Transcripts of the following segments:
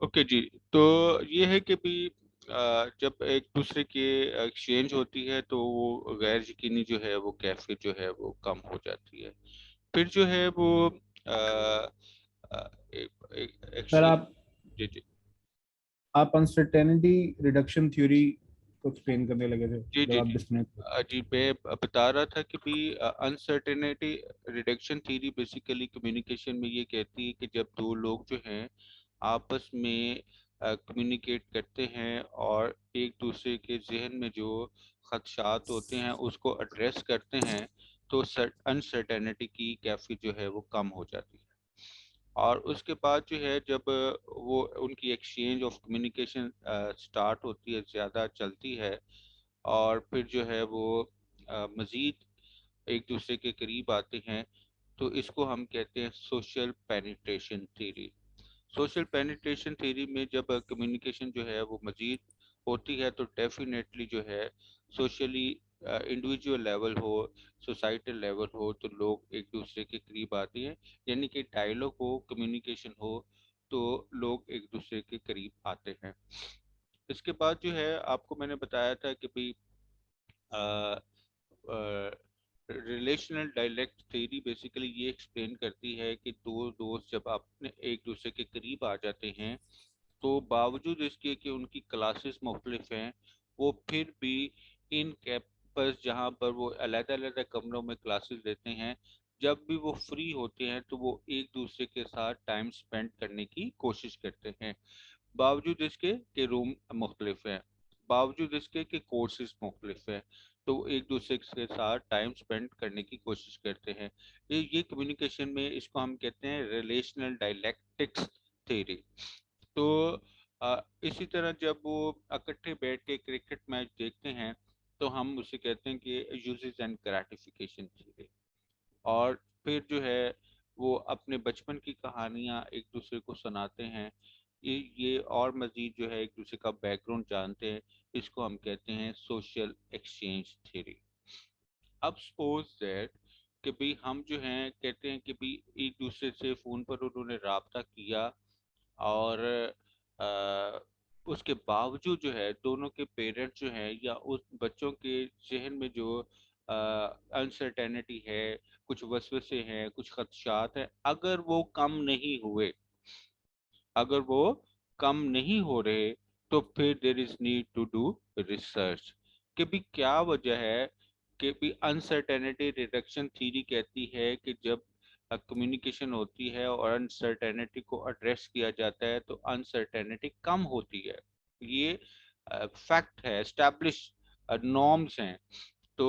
Okay जी। तो ये है कि भी जब एक दूसरे की एक्सचेंज होती है तो वो गैर यकीनी जो है वो कैफियत जो है वो कम हो जाती है। फिर जो है वो सर एक्चुअली जी जी आप अनसर्टेनिटी रिडक्शन थ्योरी को एक्सप्लेन करने लगे थे जी जब जी आप जी डिस्कनेक्ट। जी मैं बता रहा था कि भी uncertainty reduction theory basically communication में ये कहती है कि जब दो लोग जो हैं आपस में कम्युनिकेट करते हैं और एक दूसरे के जहन में जो खदशात होते हैं उसको एड्रेस करते हैं तो अनसर्टेनिटी की कैफियत जो है वो कम हो जाती है। और उसके बाद जो है जब वो उनकी एक्सचेंज ऑफ कम्युनिकेशन स्टार्ट होती है, ज़्यादा चलती है और फिर जो है वो मज़ीद एक दूसरे के करीब आते हैं तो इसको हम कहते हैं social penetration theory. Social penetration theory में जब कम्युनिकेशन जो है वो मज़ीद होती है तो डेफिनेटली जो है सोशली इंडिविजुअल लेवल हो, सोसाइटल लेवल हो तो लोग एक दूसरे के करीब आते हैं। यानी कि डायलॉग हो, कम्युनिकेशन हो तो लोग एक दूसरे के करीब आते हैं। इसके बाद जो है आपको मैंने बताया था कि भाई रिलेशनल डायलेक्ट थ्योरी बेसिकली ये एक्सप्लेन करती है कि दो दोस्त जब अपने एक दूसरे के करीब आ जाते हैं तो बावजूद इसके कि उनकी क्लासेस मुख्तलिफ हैं वो फिर भी इन कैंपस जहाँ पर वो अलग अलग कमरों में क्लासेस लेते हैं, जब भी वो फ्री होते हैं तो वो एक दूसरे के साथ टाइम स्पेंड करने की कोशिश करते हैं। बावजूद इसके कि रूम मुख्तलिफ हैं, बावजूद इसके कि कोर्सेज मुख्तलिफ हैं, तो वो एक दूसरे के साथ टाइम स्पेंड करने की कोशिश करते हैं। ये कम्युनिकेशन में इसको हम कहते हैं रिलेशनल डायलैक्टिक्स थ्योरी। तो इसी तरह जब वो इकट्ठे बैठ के क्रिकेट मैच देखते हैं तो हम उसे कहते हैं कि यूजेस एंड ग्रेटिफिकेशन थ्योरी। और फिर जो है वो अपने बचपन की कहानियां एक दूसरे को सुनाते हैं। ये और मजीद जो है एक दूसरे का बैकग्राउंड जानते हैं। इसको हम कहते हैं सोशल एक्सचेंज थ्योरी। अब सपोज दैट कि भाई हम जो हैं कहते हैं कि भाई एक दूसरे से फ़ोन पर उन्होंने राब्ता किया और अ, उसके बावजूद जो है दोनों के पेरेंट्स जो हैं या उस बच्चों के जहन में जो अनसर्टेनिटी है, कुछ वसवसे हैं, कुछ खदशात हैं, अगर वो कम नहीं हो रहे तो फिर there is need to do research कि भी क्या वजह है। कि भी अनसर्टेनिटी रिडक्शन थ्योरी कहती है कि जब कम्युनिकेशन होती है और अनसर्टेनिटी को एड्रेस किया जाता है तो अनसर्टेनिटी कम होती है। ये फैक्ट है, एस्टैब्लिश नॉर्म्स हैं। तो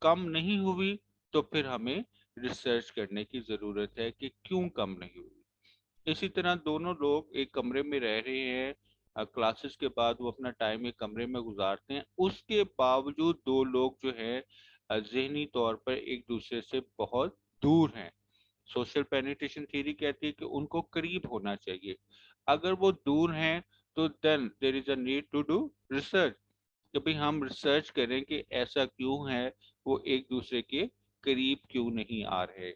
कम नहीं हुई तो फिर हमें रिसर्च करने की ज़रूरत है कि क्यों कम नहीं हुई। इसी तरह दोनों लोग एक कमरे में रह रहे हैं, क्लासेस के बाद वो अपना टाइम एक कमरे में गुजारते हैं, उसके बावजूद दो लोग जो हैं जहनी तौर पर एक दूसरे से बहुत दूर हैं। सोशल पेनिट्रेशन थ्योरी कहती है कि उनको करीब होना चाहिए। अगर वो दूर हैं तो then there is a need to do research कि भाई हम रिसर्च करें कि ऐसा क्यों है, वो एक दूसरे के करीब क्यों नहीं आ रहे।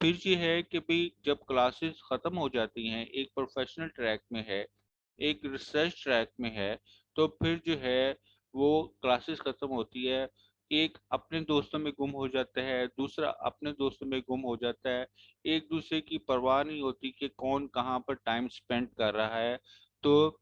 फिर ये है कि भाई जब क्लासेस ख़त्म हो जाती हैं, एक प्रोफेशनल ट्रैक में है, एक रिसर्च ट्रैक में है, तो फिर जो है वो क्लासेस ख़त्म होती है, एक अपने दोस्तों में गुम हो जाता है, दूसरा अपने दोस्तों में गुम हो जाता है। एक दूसरे की परवाह नहीं होती कि कौन कहाँ पर टाइम स्पेंड कर रहा है। तो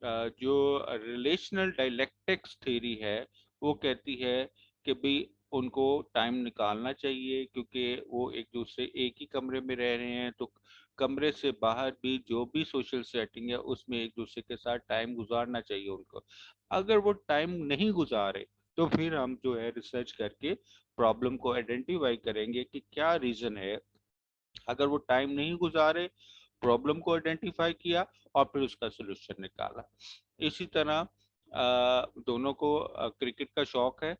जो रिलेशनल डायलेक्टिक्स थ्योरी है वो कहती है कि भाई उनको टाइम निकालना चाहिए क्योंकि वो एक दूसरे एक ही कमरे में रह रहे हैं, तो कमरे से बाहर भी जो भी सोशल सेटिंग है उसमें एक दूसरे के साथ टाइम गुजारना चाहिए उनको। अगर वो टाइम नहीं गुजारे तो फिर हम जो है रिसर्च करके प्रॉब्लम को आइडेंटिफाई करेंगे कि क्या रीज़न है। अगर वो टाइम नहीं गुजारे, प्रॉब्लम को आइडेंटिफाई किया और फिर उसका सोल्यूशन निकाला। इसी तरह दोनों को क्रिकेट का शौक है,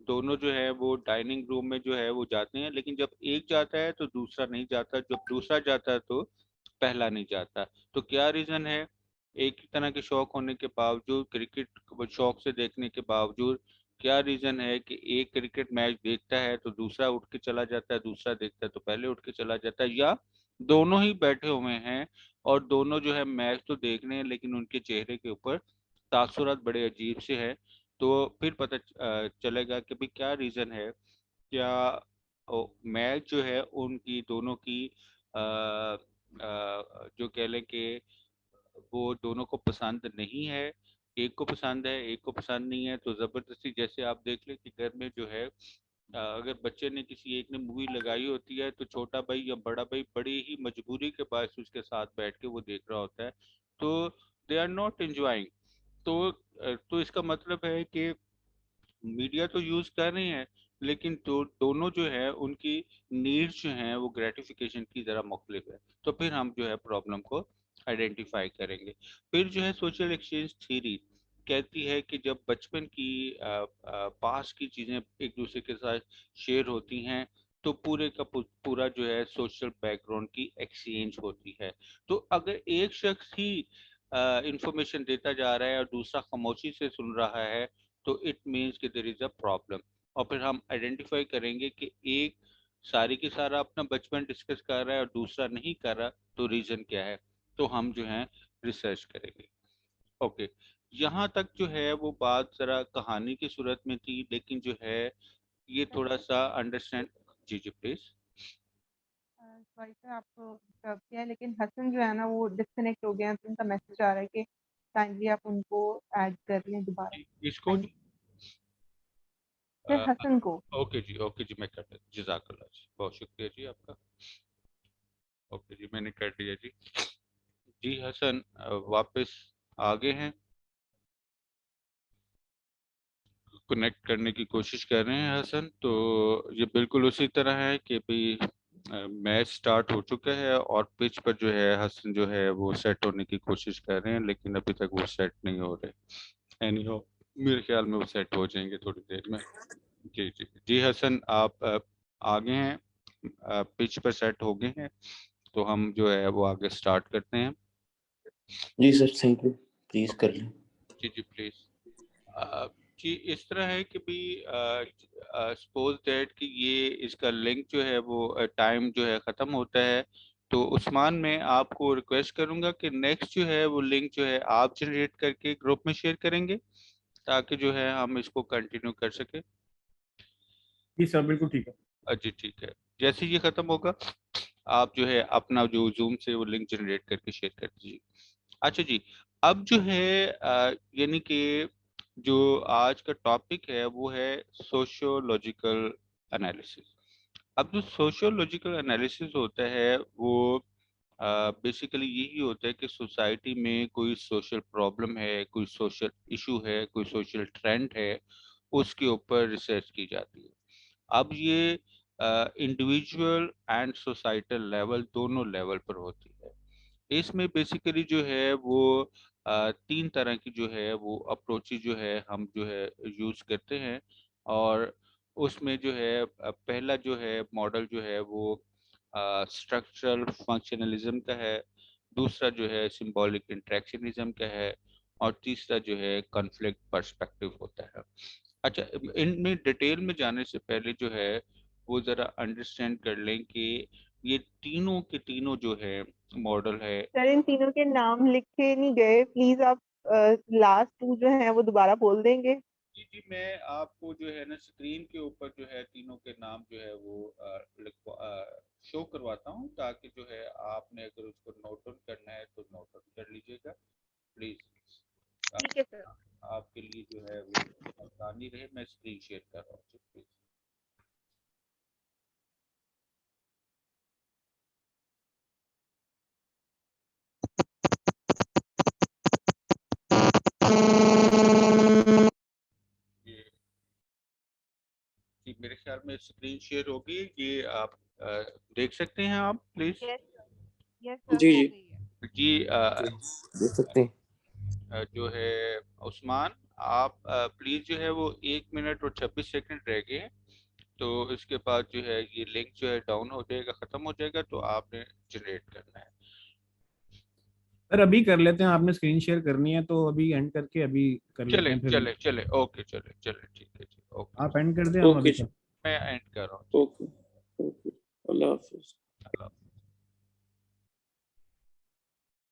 दोनों जो है वो डाइनिंग रूम में जो है वो जाते हैं, लेकिन जब एक जाता है तो दूसरा नहीं जाता, जब दूसरा जाता है तो पहला नहीं जाता। तो क्या रीजन है? एक ही तरह के शौक होने के बावजूद, क्रिकेट शौक से देखने के बावजूद क्या रीजन है कि एक क्रिकेट मैच देखता है तो दूसरा उठ के चला जाता है, दूसरा देखता है तो पहले उठ के चला जाता है, या दोनों ही बैठे हुए हैं और दोनों जो है मैच तो देख रहे हैं लेकिन उनके चेहरे के ऊपर तासुरात बड़े अजीब से हैं। तो फिर पता चलेगा कि भाई क्या रीजन है, क्या मैच जो है उनकी दोनों की जो कह लें कि वो दोनों को पसंद नहीं है। एक को पसंद है, एक को पसंद नहीं है, तो जबरदस्ती जैसे आप देख लें कि घर में जो है अगर बच्चे ने किसी एक ने मूवी लगाई होती है तो छोटा भाई या बड़ा भाई बड़ी ही मजबूरी के पास उसके साथ बैठ के वो देख रहा होता है। तो दे आर नॉट एंजॉइंग। तो इसका मतलब है कि मीडिया तो यूज कर रहे हैं लेकिन दोनों जो है उनकी नीड्स जो हैं वो ग्रेटिफिकेशन की जरा मुख्तलिफ है। तो फिर हम जो है प्रॉब्लम को आइडेंटिफाई करेंगे। फिर जो है सोशल एक्सचेंज थ्योरी कहती है कि जब बचपन की पास की चीजें एक दूसरे के साथ शेयर होती हैं तो पूरे का पूरा जो है सोशल बैकग्राउंड की एक्सचेंज होती है। तो अगर एक शख्स ही इंफॉर्मेशन देता जा रहा है और दूसरा खामोशी से सुन रहा है तो इट मीन्स कि देयर इज अ प्रॉब्लम। और फिर हम आइडेंटिफाई करेंगे कि एक सारी की सारा अपना बचपन डिस्कस कर रहा है और दूसरा नहीं कर रहा, तो रीजन क्या है। तो हम जो है रिसर्च करेंगे। ओके, यहाँ तक जो है वो बात जरा कहानी की सूरत में थी, लेकिन जो है ये थोड़ा सा अंडरस्टैंड। जी जी प्लीज। सॉरी सर आपको डिस्टर्ब किया है, लेकिन हसन जो है ना वो डिस्कनेक्ट हो गया है, तो उनका मैसेज आ रहा है कि काइंडली आप उनको ऐड कर लें दोबारा। इसको थैंक जी यू सर, हसन को। ओके जी मैं कर देता, जजाकल्ला जी, बहुत शुक्रिया जी आपका। ओके जी मैंने कर दिया जी। जी हसन वापस आ गए हैं, कनेक्ट करने की कोशिश कर रहे हैं हसन। तो ये बिल्कुल उसी तरह है कि भाई मैच स्टार्ट हो चुका है और पिच पर जो है हसन जो है वो सेट होने की कोशिश कर रहे हैं लेकिन अभी तक वो सेट नहीं हो रहे। एनी हो, मेरे ख्याल में वो सेट हो जाएंगे थोड़ी देर में। जी जी जी हसन आप आगे हैं, पिच पर सेट हो गए हैं, तो हम जो है वो आगे स्टार्ट करते हैं। जी सर, थैंक यू, प्लीज कर लें। जी जी प्लीज। जी इस तरह है कि भी सपोज दैट कि ये इसका लिंक जो है वो टाइम जो है ख़त्म होता है। तो उस्मान मैं आपको रिक्वेस्ट करूंगा कि नेक्स्ट जो है वो लिंक जो है आप जनरेट करके ग्रुप में शेयर करेंगे ताकि जो है हम इसको कंटिन्यू कर सके। जी सर, बिल्कुल ठीक है। जी ठीक है, जैसे ये ख़त्म होगा आप जो है अपना जो जूम से वो लिंक जनरेट करके शेयर कर दीजिए। अच्छा जी, अब जो है यानी कि जो आज का टॉपिक है वो है सोशियोलॉजिकल एनालिसिस। अब जो सोशियोलॉजिकल एनालिसिस होता है वो बेसिकली यही होता है कि सोसाइटी में कोई सोशल प्रॉब्लम है, कोई सोशल इशू है, कोई सोशल ट्रेंड है, उसके ऊपर रिसर्च की जाती है। अब ये इंडिविजुअल एंड सोसाइटल लेवल दोनों लेवल पर होती है। इसमें बेसिकली जो है वो तीन तरह की जो है वो अप्रोचेज जो है हम जो है यूज करते हैं। और उसमें जो है पहला जो है मॉडल जो है वो स्ट्रक्चरल फंक्शनलिज्म का है, दूसरा जो है सिंबॉलिक इंटरेक्शनिज्म का है, और तीसरा जो है कॉन्फ्लिक्ट पर्सपेक्टिव होता है। अच्छा, इनमें डिटेल में जाने से पहले जो है वो ज़रा अंडरस्टैंड कर लें कि ये तीनों के तीनों जो है मॉडल है। सर इन तीनों के नाम लिखे नहीं गए, प्लीज आप लास्ट टू जो है वो दोबारा बोल देंगे। जी जी मैं आपको जो है ना स्क्रीन के ऊपर जो है तीनों के नाम जो है वो शो करवाता हूँ ताकि जो है आपने अगर उसको नोट डाउन करना है तो नोट डाउन कर लीजिएगा प्लीज। ठीक है सर। आपके लिए जो है वो आसानी रहे, मैं स्क्रीन शेयर कर रहा हूँ प्लीज। ये जी मेरे ख्याल में स्क्रीन शेयर होगी, ये आप देख सकते हैं आप please. Yes sir, yes sir, जी हो जी गई है। जी जी, देख सकते हैं। जो है उस्मान आप प्लीज जो है वो 1 मिनट और 26 सेकंड रह गए हैं। तो इसके बाद जो है ये लिंक जो है डाउन हो जाएगा, खत्म हो जाएगा, तो आपने जनरेट करना है। सर अभी कर लेते हैं, आपने स्क्रीन शेयर करनी है तो अभी एंड करके अभी कर लेते चले हैं फिर। चले चले ओके, चले चले ठीक है जी, ओके। आप एंड कर दें, हम ओके अभी जी, कर। मैं एंड कर रहा हूँ जी। ओके ओके, अल्लाह हाफिज। अल्लाह।